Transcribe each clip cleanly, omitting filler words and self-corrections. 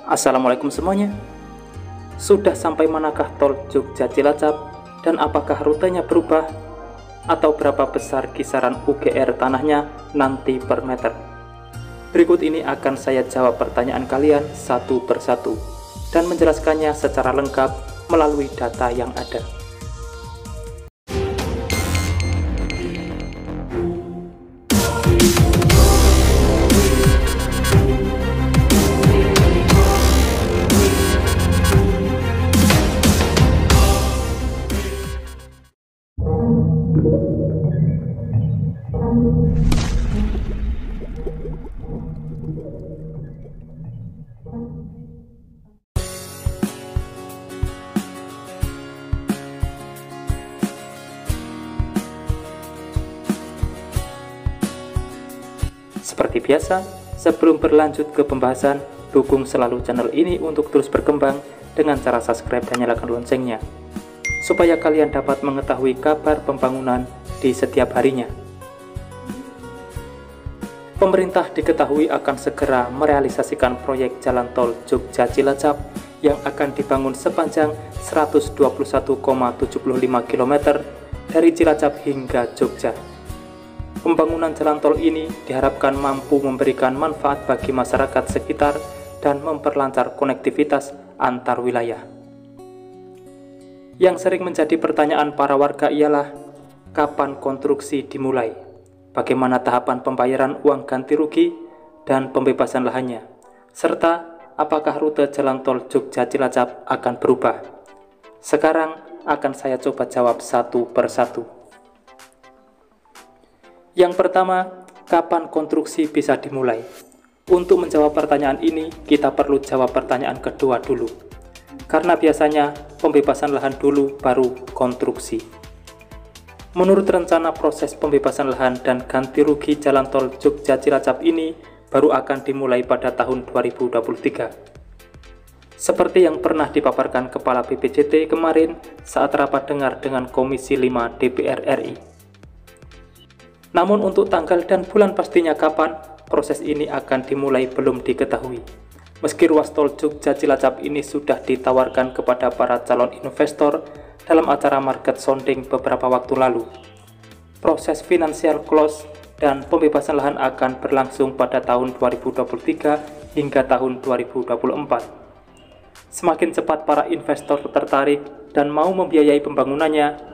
Assalamualaikum semuanya. Sudah sampai manakah tol Jogja Cilacap dan apakah rutenya berubah atau berapa besar kisaran UGR tanahnya nanti per meter? Berikut ini akan saya jawab pertanyaan kalian satu persatu dan menjelaskannya secara lengkap melalui data yang ada. Seperti biasa, sebelum berlanjut ke pembahasan, dukung selalu channel ini untuk terus berkembang dengan cara subscribe dan nyalakan loncengnya, supaya kalian dapat mengetahui kabar pembangunan di setiap harinya. Pemerintah diketahui akan segera merealisasikan proyek jalan tol Jogja Cilacap yang akan dibangun sepanjang 121,75 km dari Cilacap hingga Jogja. Pembangunan jalan tol ini diharapkan mampu memberikan manfaat bagi masyarakat sekitar dan memperlancar konektivitas antar wilayah. Yang sering menjadi pertanyaan para warga ialah, kapan konstruksi dimulai? Bagaimana tahapan pembayaran uang ganti rugi dan pembebasan lahannya? Serta, apakah rute jalan tol Jogja Cilacap akan berubah? Sekarang akan saya coba jawab satu persatu. Yang pertama, kapan konstruksi bisa dimulai? Untuk menjawab pertanyaan ini, kita perlu jawab pertanyaan kedua dulu. Karena biasanya pembebasan lahan dulu baru konstruksi. Menurut rencana, proses pembebasan lahan dan ganti rugi jalan tol Jogja Cilacap ini baru akan dimulai pada tahun 2023. Seperti yang pernah dipaparkan Kepala BPJT kemarin saat rapat dengar dengan Komisi 5 DPR RI. Namun untuk tanggal dan bulan pastinya kapan proses ini akan dimulai belum diketahui. Meski ruas tol Jogja Cilacap ini sudah ditawarkan kepada para calon investor dalam acara market sounding beberapa waktu lalu. Proses financial close dan pembebasan lahan akan berlangsung pada tahun 2023 hingga tahun 2024. Semakin cepat para investor tertarik dan mau membiayai pembangunannya,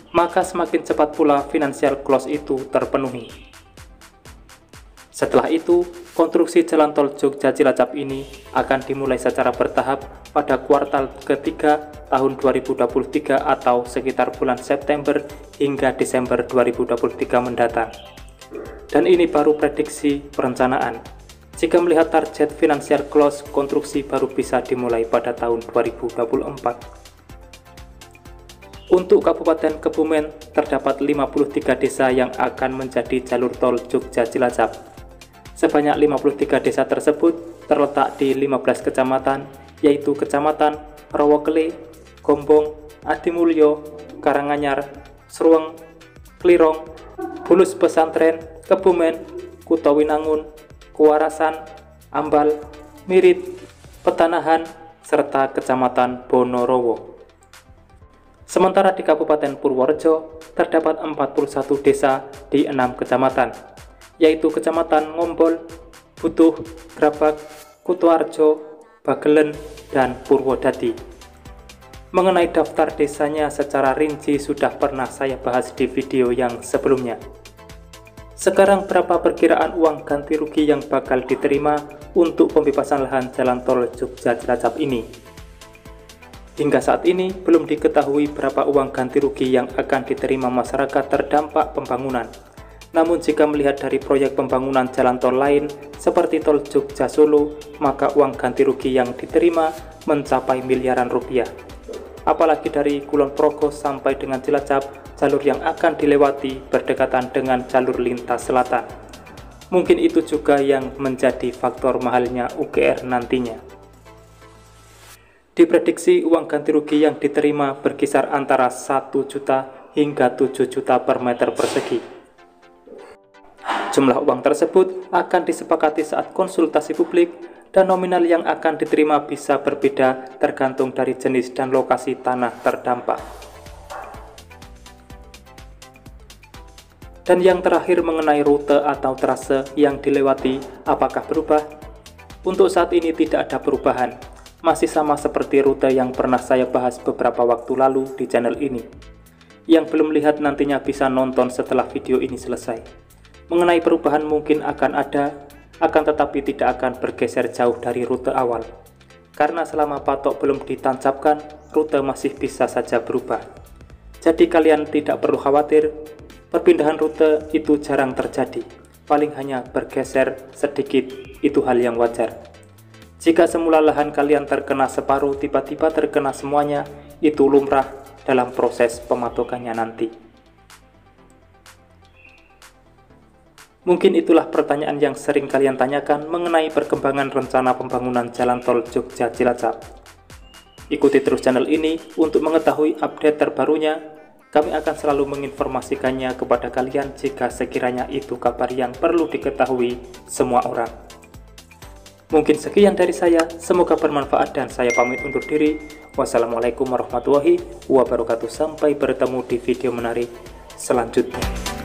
maka semakin cepat pula financial close itu terpenuhi. Setelah itu, konstruksi jalan tol Jogja Cilacap ini akan dimulai secara bertahap pada kuartal ketiga tahun 2023 atau sekitar bulan September hingga Desember 2023 mendatang. Dan ini baru prediksi perencanaan. Jika melihat target financial close, konstruksi baru bisa dimulai pada tahun 2024. Untuk Kabupaten Kebumen, terdapat 53 desa yang akan menjadi jalur tol Jogja Cilacap. Sebanyak 53 desa tersebut terletak di 15 kecamatan, yaitu Kecamatan Rowokele, Gombong, Adimulyo, Karanganyar, Sruweng, Klirong, Bulus Pesantren, Kebumen, Kutawinangun, Kuarasan, Ambal, Mirit, Petanahan, serta Kecamatan Bonorowo. Sementara di Kabupaten Purworejo, terdapat 41 desa di 6 kecamatan, yaitu Kecamatan Ngombol, Butuh, Grabak, Kutoarjo, Bagelen, dan Purwodadi. Mengenai daftar desanya secara rinci sudah pernah saya bahas di video yang sebelumnya. Sekarang berapa perkiraan uang ganti rugi yang bakal diterima untuk pembebasan lahan jalan tol Jogja Cilacap ini? Hingga saat ini belum diketahui berapa uang ganti rugi yang akan diterima masyarakat terdampak pembangunan. Namun jika melihat dari proyek pembangunan jalan tol lain seperti tol Jogja Solo, maka uang ganti rugi yang diterima mencapai miliaran rupiah. Apalagi dari Kulon Progo sampai dengan Cilacap, jalur yang akan dilewati berdekatan dengan jalur lintas selatan. Mungkin itu juga yang menjadi faktor mahalnya UGR nantinya. Diprediksi uang ganti rugi yang diterima berkisar antara 1 juta hingga 7 juta per meter persegi. Jumlah uang tersebut akan disepakati saat konsultasi publik dan nominal yang akan diterima bisa berbeda tergantung dari jenis dan lokasi tanah terdampak. Dan yang terakhir mengenai rute atau trase yang dilewati, apakah berubah? Untuk saat ini tidak ada perubahan, masih sama seperti rute yang pernah saya bahas beberapa waktu lalu di channel ini. Yang belum lihat nantinya bisa nonton setelah video ini selesai. Mengenai perubahan mungkin akan ada, akan tetapi tidak akan bergeser jauh dari rute awal. Karena selama patok belum ditancapkan, rute masih bisa saja berubah. Jadi kalian tidak perlu khawatir, perpindahan rute itu jarang terjadi. Paling hanya bergeser sedikit, itu hal yang wajar. Jika semula lahan kalian terkena separuh, tiba-tiba terkena semuanya, itu lumrah dalam proses pematokannya nanti. Mungkin itulah pertanyaan yang sering kalian tanyakan mengenai perkembangan rencana pembangunan jalan tol Jogja-Cilacap. Ikuti terus channel ini untuk mengetahui update terbarunya. Kami akan selalu menginformasikannya kepada kalian jika sekiranya itu kabar yang perlu diketahui semua orang. Mungkin sekian dari saya, semoga bermanfaat dan saya pamit undur diri. Wassalamualaikum warahmatullahi wabarakatuh. Sampai bertemu di video menarik selanjutnya.